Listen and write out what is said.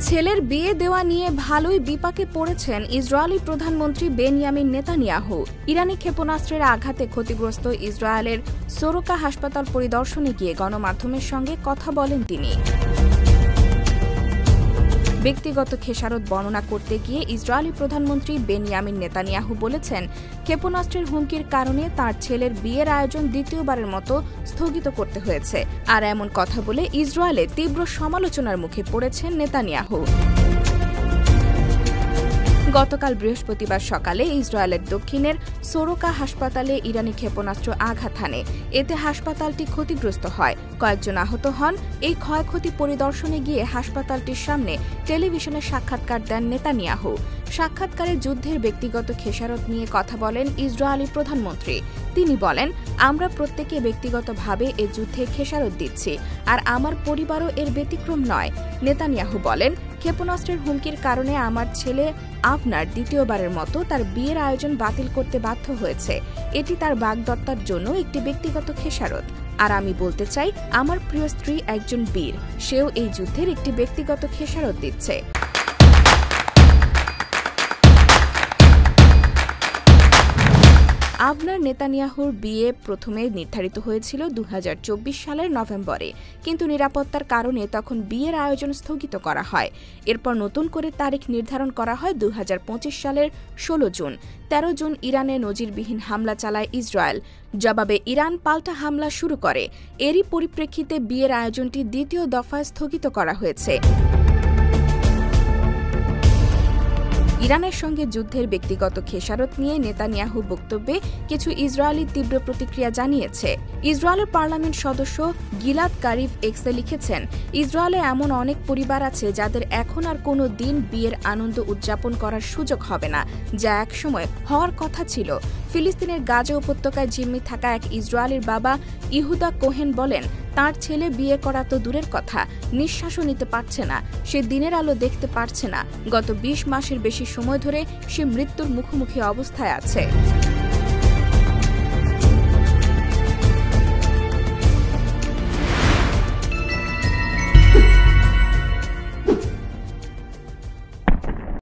ছেলের বিয়ে দেওয়া নিয়ে ভালোই বিপাকে পড়েছেন ইসরায়েলি প্রধানমন্ত্রী বেনিয়ামিন নেতানিয়াহু। ইরানি ক্ষেপণাস্ত্রের আঘাতে ক্ষতিগ্রস্ত ইসরায়েলের সোরোকা হাসপাতাল পরিদর্শনে গিয়ে গণমাধ্যমের সঙ্গে কথা বলেন তিনি। ব্যক্তিগত খেসারত বর্ণনা করতে গিয়ে ইসরায়েলি প্রধানমন্ত্রী বেনিয়ামিন নেতানিয়াহু বলেছেন, ক্ষেপণাস্ত্রের হুমকির কারণে তার ছেলের বিয়ের আয়োজন দ্বিতীয়বারের মতো স্থগিত করতে হয়েছে। আর এমন কথা বলে ইসরায়েলে তীব্র সমালোচনার মুখে পড়েছেন নেতানিয়াহু। গতকাল বৃহস্পতিবার সকালে ইসরায়েলের দক্ষিণের সোরোকা হাসপাতালে ইরানি ক্ষেপণাস্ত্র আঘাত হানে। এতে হাসপাতালটি ক্ষতিগ্রস্ত হয়, কয়েকজন আহত হন। এই ক্ষয়ক্ষতি পরিদর্শনে গিয়ে হাসপাতালটির সামনে টেলিভিশনে সাক্ষাৎকার দেন নেতানিয়াহু। সাক্ষাৎকারে যুদ্ধের ব্যক্তিগত খেসারত নিয়ে কথা বলেন ইসরায়েলি প্রধানমন্ত্রী। তিনি বলেন, আমরা প্রত্যেকে ব্যক্তিগতভাবে এ যুদ্ধে খেসারত দিচ্ছি, আর আমার পরিবারও এর ব্যতিক্রম নয়। নেতানিয়াহু বলেন, ক্ষেপণাস্ত্রের হুমকির কারণে আমার ছেলে আপনার দ্বিতীয়বারের মতো তার বিয়ের আয়োজন বাতিল করতে বাধ্য হয়েছে। এটি তার বাগদত্তার জন্য একটি ব্যক্তিগত খেসারত। আর আমি বলতে চাই, আমার প্রিয় স্ত্রী একজন বীর, সেও এই যুদ্ধের একটি ব্যক্তিগত খেসারত দিচ্ছে। আবনার নেতানিয়াহুর বিয়ে প্রথমে নির্ধারিত হয়েছিল 2024 সালের নভেম্বরে, কিন্তু নিরাপত্তার কারণে তখন বিয়ের আয়োজন স্থগিত করা হয়। এরপর নতুন করে তারিখ নির্ধারণ করা হয় 2025 সালের 16 জুন। 13 জুন ইরানে নজিরবিহীন হামলা চালায় ইসরায়েল। জবাবে ইরান পাল্টা হামলা শুরু করে। এরই পরিপ্রেক্ষিতে বিয়ের আয়োজনটি দ্বিতীয় দফায় স্থগিত করা হয়েছে। ইরানের সঙ্গে যুদ্ধের ব্যক্তিগত খেসারত নিয়ে নেতানিয়াহু বক্তব্যে কিছু ইসরায়েলি তীব্র প্রতিক্রিয়া জানিয়েছে। ইসরায়েলের পার্লামেন্ট সদস্য গিলাদ কারিফ এক্সে লিখেছেন, ইসরায়েলে এমন অনেক পরিবার আছে যাদের এখন আর কোনো দিন বিয়ের আনন্দ উদযাপন করার সুযোগ হবে না, যা একসময় হওয়ার কথা ছিল। ফিলিস্তিনের গাজা উপত্যকায় জিম্মি থাকা এক ইসরায়েলির বাবা ইহুদা কোহেন বলেন, তার ছেলে বিয়ে করা তো দূরের কথা, নিঃশ্বাসও নিতে পারছে না, সে দিনের আলো দেখতে পারছে না। গত 20 মাসের বেশি সময় ধরে সে মৃত্যুর মুখোমুখি অবস্থায় আছে।